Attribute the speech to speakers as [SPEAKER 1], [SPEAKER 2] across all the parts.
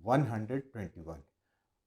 [SPEAKER 1] 121।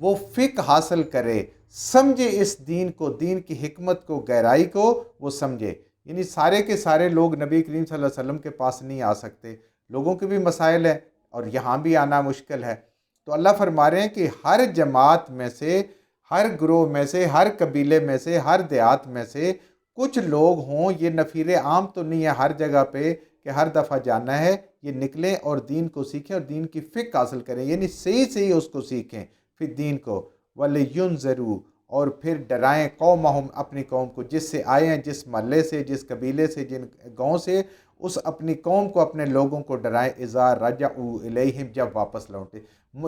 [SPEAKER 1] وہ فقہ حاصل کرے، سمجھے اس دین کو، دین کی حکمت کو، گہرائی کو وہ سمجھے۔ یعنی سارے کے سارے لوگ نبی کریم صلی اللہ علیہ وسلم کے پاس نہیں آ سکتے، لوگوں کے بھی مسائل ہیں اور یہاں بھی آنا مشکل ہے۔ تو اللہ فرما رہے ہیں کہ ہر جماعت میں سے، ہر گروہ میں سے، ہر قبیلے میں سے، ہر دیہات میں سے کچھ لوگ ہوں، یہ نفیر عام تو نہیں ہے ہر جگہ پہ کہ ہر دفعہ جانا ہے، یہ نکلیں اور دین کو سیکھیں اور دین کی فقہ حاصل کریں، یعنی صحیح صحیح اس کو سیکھیں پھر دین کو۔ وَلِيُنذِرُوا، اور پھر ڈرائیں قومہم، اپنی قوم کو، جس سے آئے ہیں، جس محلے سے، جس قبیلے سے، جن گاؤں سے، اس اپنی قوم کو، اپنے لوگوں کو ڈرائیں، اذا رجعوا الیہم، جب واپس لوٹیں،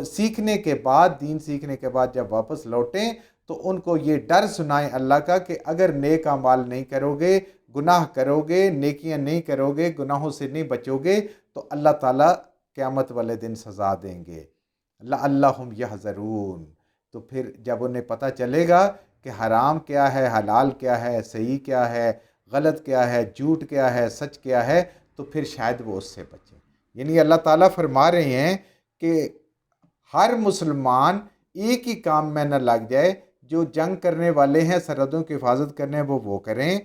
[SPEAKER 1] سیکھنے کے بعد، دین سیکھنے کے بعد جب واپس لوٹیں تو ان کو یہ ڈر سنائیں اللہ کا کہ اگر نیک اعمال نہیں کرو گے، گناہ کرو گے، نیکیاں نہیں کرو گے، گناہوں سے نہیں بچو گے تو اللہ تعالیٰ قیامت والے دن سزا دیں گے۔ لعلہم یحذرون، تو پھر جب انہیں پتہ چلے گا کہ حرام کیا ہے، حلال کیا ہے، صحیح کیا ہے، غلط کیا ہے، جھوٹ کیا ہے، سچ کیا ہے، تو پھر شاید وہ اس سے بچیں۔ یعنی اللہ تعالیٰ فرما رہے ہیں کہ ہر مسلمان ایک ہی کام میں نہ لگ جائے، جو جنگ کرنے والے ہیں، سرحدوں کی حفاظت کرنے وہ کریں،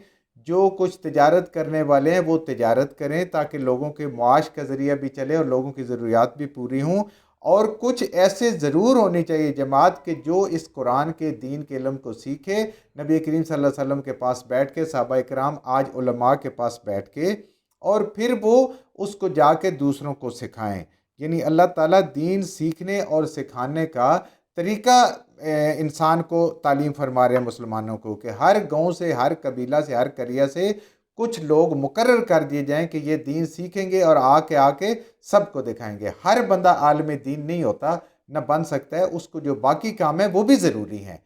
[SPEAKER 1] جو کچھ تجارت کرنے والے ہیں وہ تجارت کریں تاکہ لوگوں کے معاش کا ذریعہ بھی چلے اور لوگوں کی ضروریات بھی پوری ہوں۔ اور کچھ ایسے ضرور ہونی چاہیے جماعت کے جو اس قرآن کے دین کے علم کو سیکھے، نبی کریم صلی اللہ علیہ وسلم کے پاس بیٹھ کے، صحابہ کرام آج علماء کے پاس بیٹھ کے، اور پھر وہ اس کو جا کے دوسروں کو سکھائیں۔ یعنی اللہ تعالیٰ دین سیکھنے اور سکھانے کا طریقہ انسان کو تعلیم فرما رہے ہیں، مسلمانوں کو، کہ ہر گاؤں سے، ہر قبیلہ سے، ہر قریہ سے کچھ لوگ مقرر کر دیے جائیں کہ یہ دین سیکھیں گے اور آ کے سب کو دکھائیں گے۔ ہر بندہ عالم دین نہیں ہوتا، نہ بن سکتا ہے، اس کو جو باقی کام ہے وہ بھی ضروری ہیں،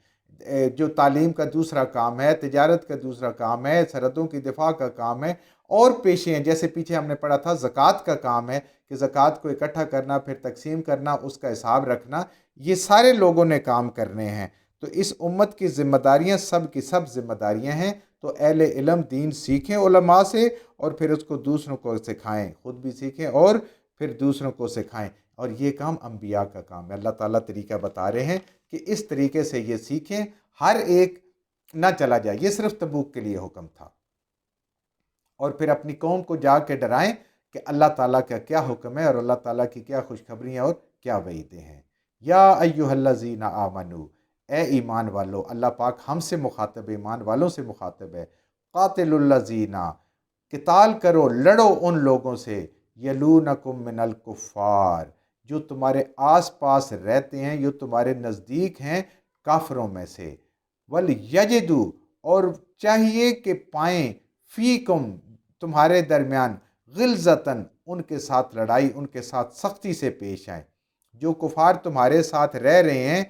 [SPEAKER 1] جو تعلیم کا دوسرا کام ہے، تجارت کا دوسرا کام ہے، سرحدوں کی دفاع کا کام ہے، اور پیشے ہیں، جیسے پیچھے ہم نے پڑھا تھا زکوٰۃ کا کام ہے کہ زکوٰۃ کو اکٹھا کرنا، پھر تقسیم کرنا، اس کا حساب رکھنا، یہ سارے لوگوں نے کام کرنے ہیں۔ تو اس امت کی ذمہ داریاں سب کی سب ذمہ داریاں ہیں۔ تو اہل علم دین سیکھیں علماء سے اور پھر اس کو دوسروں کو سکھائیں، خود بھی سیکھیں اور پھر دوسروں کو سکھائیں، اور یہ کام انبیاء کا کام ہے۔ اللہ تعالیٰ طریقہ بتا رہے ہیں کہ اس طریقے سے یہ سیکھیں، ہر ایک نہ چلا جائے۔ یہ صرف تبوک کے لیے حکم تھا، اور پھر اپنی قوم کو جا کے ڈرائیں کہ اللہ تعالیٰ کا کیا حکم ہے اور اللہ تعالیٰ کی کیا خوشخبریاں اور کیا وعیدیں ہیں۔ یا ایہا الذین آمنو، اے ایمان والو، اللہ پاک ہم سے مخاطب، ایمان والوں سے مخاطب ہے۔ قاتل الذین، قتال کرو، لڑو ان لوگوں سے، یلونکم من الکفار، جو تمہارے آس پاس رہتے ہیں، جو تمہارے نزدیک ہیں کافروں میں سے، ولیجدوا، اور چاہیے کہ پائیں، فیکم، تمہارے درمیان، غلظتاً، ان کے ساتھ لڑائی، ان کے ساتھ سختی سے پیش آئیں۔ جو کفار تمہارے ساتھ رہ رہے ہیں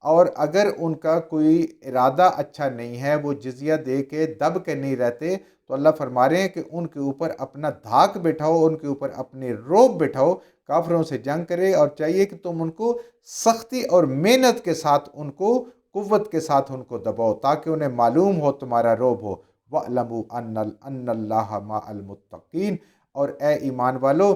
[SPEAKER 1] اور اگر ان کا کوئی ارادہ اچھا نہیں ہے، وہ جزیہ دے کے دب کے نہیں رہتے، تو اللہ فرما رہے ہیں کہ ان کے اوپر اپنا دھاک بٹھاؤ، ان کے اوپر اپنے روب بٹھاؤ، کافروں سے جنگ کرے، اور چاہیے کہ تم ان کو سختی اور محنت کے ساتھ، ان کو قوت کے ساتھ ان کو دباؤ، تاکہ انہیں معلوم ہو، تمہارا روب ہو۔ وَاعْلَمُوا أَنَّ اللَّهَ مَعَ الْمُتَّقِينَ، اور اے ایمان والو،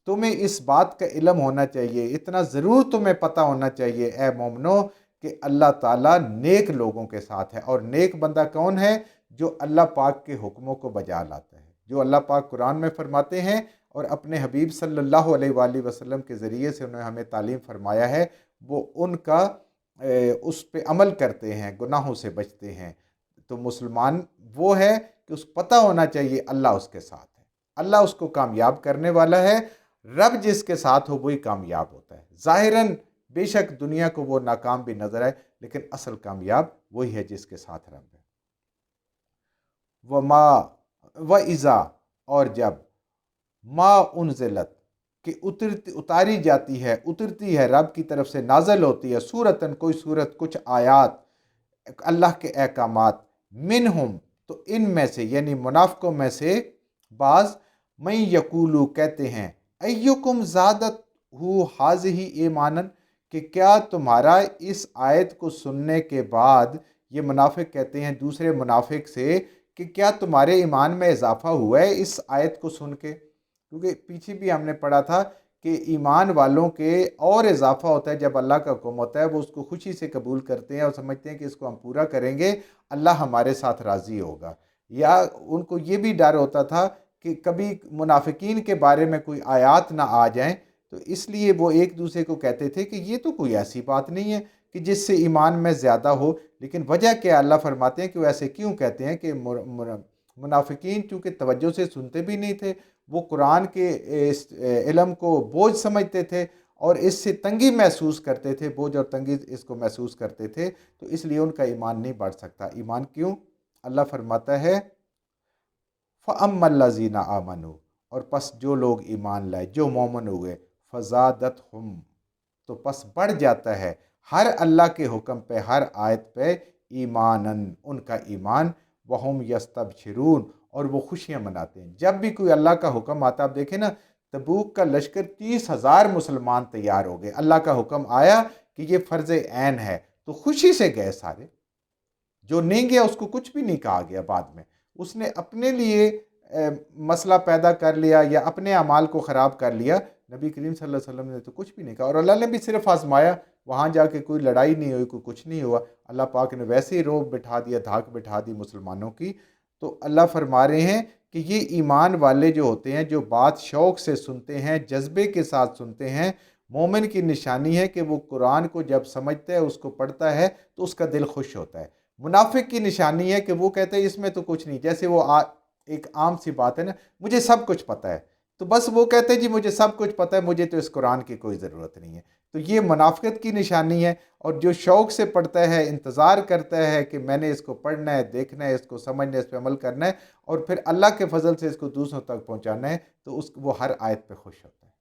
[SPEAKER 1] تمہیں اس بات کا علم ہونا چاہیے، اتنا ضرور تمہیں پتہ ہونا چاہیے اے مومنو، کہ اللہ تعالیٰ نیک لوگوں کے ساتھ ہے۔ اور نیک بندہ کون ہے؟ جو اللہ پاک کے حکموں کو بجا لاتا ہے، جو اللہ پاک قرآن میں فرماتے ہیں اور اپنے حبیب صلی اللہ علیہ وآلہ وسلم کے ذریعے سے انہوں نے ہمیں تعلیم فرمایا ہے، وہ ان کا اس پہ عمل کرتے ہیں، گناہوں سے بچتے ہیں۔ تو مسلمان وہ ہے کہ اس پتہ ہونا چاہیے اللہ اس کے ساتھ ہے، اللہ اس کو کامیاب کرنے والا ہے، رب جس کے ساتھ ہو وہی کامیاب ہوتا ہے۔ ظاہراً بے شک دنیا کو وہ ناکام بھی نظر آئے، لیکن اصل کامیاب وہی ہے جس کے ساتھ رب ہے۔ وما وَإِذَا، اور جب، ما انزلت، کہ اتاری جاتی ہے، اترتی ہے رب کی طرف سے، نازل ہوتی ہے، سورتاً، کوئی سورت، کچھ آیات، اللہ کے احکامات، منہم، تو ان میں سے یعنی منافقوں میں سے بعض، من یقولو، کہتے ہیں، ایکم زادت ہو حاذہ ایمانن، کہ کیا تمہارا اس آیت کو سننے کے بعد، یہ منافق کہتے ہیں دوسرے منافق سے کہ کیا تمہارے ایمان میں اضافہ ہوا ہے اس آیت کو سن کے؟ کیونکہ پیچھے بھی ہم نے پڑھا تھا کہ ایمان والوں کے اور اضافہ ہوتا ہے جب اللہ کا حکم ہوتا ہے، وہ اس کو خوشی سے قبول کرتے ہیں اور سمجھتے ہیں کہ اس کو ہم پورا کریں گے، اللہ ہمارے ساتھ راضی ہوگا۔ یا ان کو یہ بھی ڈر ہوتا تھا کہ کبھی منافقین کے بارے میں کوئی آیات نہ آ جائیں، تو اس لیے وہ ایک دوسرے کو کہتے تھے کہ یہ تو کوئی ایسی بات نہیں ہے کہ جس سے ایمان میں زیادہ ہو۔ لیکن وجہ کیا اللہ فرماتے ہیں کہ وہ ایسے کیوں کہتے ہیں کہ منافقین چونکہ توجہ سے سنتے بھی نہیں تھے، وہ قرآن کے اس علم کو بوجھ سمجھتے تھے اور اس سے تنگی محسوس کرتے تھے، بوجھ اور تنگی اس کو محسوس کرتے تھے، تو اس لیے ان کا ایمان نہیں بڑھ سکتا۔ ایمان کیوں؟ اللہ فرماتا ہے فَأَمَّا الَّذِينَ آمَنُوا، اور پس جو لوگ ایمان لائے، جو مومن ہوئے، فَزَادَتْهُمْ، تو پس بڑھ جاتا ہے ہر اللہ کے حکم پہ، ہر آیت پہ ایماناً، ان کا ایمان، وَهُمْ يَسْتَبْشِرُونَ، اور وہ خوشیاں مناتے ہیں۔ جب بھی کوئی اللہ کا حکم آتا، آپ دیکھیں نا، تبوک کا لشکر 30,000 مسلمان تیار ہو گئے، اللہ کا حکم آیا کہ یہ فرض عین ہے تو خوشی سے گئے سارے۔ جو نہیں گیا اس کو کچھ بھی نہیں کہا گیا بعد میں، اس نے اپنے لیے مسئلہ پیدا کر لیا یا اپنے اعمال کو خراب کر لیا، نبی کریم صلی اللہ علیہ وسلم نے تو کچھ بھی نہیں کہا، اور اللہ نے بھی صرف آزمایا، وہاں جا کے کوئی لڑائی نہیں ہوئی، کوئی کچھ نہیں ہوا، اللہ پاک نے ویسے ہی روب بٹھا دیا، دھاک بٹھا دی مسلمانوں کی۔ تو اللہ فرما رہے ہیں کہ یہ ایمان والے جو ہوتے ہیں، جو بات شوق سے سنتے ہیں، جذبے کے ساتھ سنتے ہیں، مومن کی نشانی ہے کہ وہ قرآن کو جب سمجھتا ہے، اس کو پڑھتا ہے تو اس کا دل خوش ہوتا ہے۔ منافق کی نشانی ہے کہ وہ کہتے ہیں اس میں تو کچھ نہیں، جیسے وہ ایک عام سی بات ہے نا، مجھے سب کچھ پتہ ہے، تو بس وہ کہتے ہیں جی مجھے سب کچھ پتہ ہے، مجھے تو اس قرآن کی کوئی ضرورت نہیں ہے۔ تو یہ منافقت کی نشانی ہے، اور جو شوق سے پڑھتا ہے، انتظار کرتا ہے کہ میں نے اس کو پڑھنا ہے، دیکھنا ہے، اس کو سمجھنا ہے، اس پہ عمل کرنا ہے، اور پھر اللہ کے فضل سے اس کو دوسروں تک پہنچانا ہے، تو وہ ہر آیت پہ خوش ہوتا ہے۔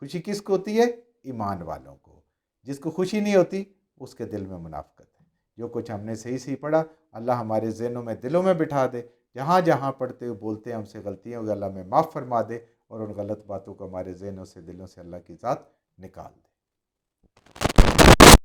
[SPEAKER 1] خوشی کس کو ہوتی ہے؟ ایمان والوں کو۔ جس کو خوشی نہیں ہوتی اس کے دل میں منافقت ہے۔ جو کچھ ہم نے صحیح صحیح پڑھا، اللہ ہمارے ذہنوں میں، دلوں میں بٹھا دے، جہاں جہاں پڑھتے ہوئے بولتے ہیں ہم سے غلطیاں ہوگی، اللہ میں معاف فرما دے، اور ان غلط باتوں کو ہمارے ذہنوں سے، دلوں سے اللہ کی ذات نکال دے۔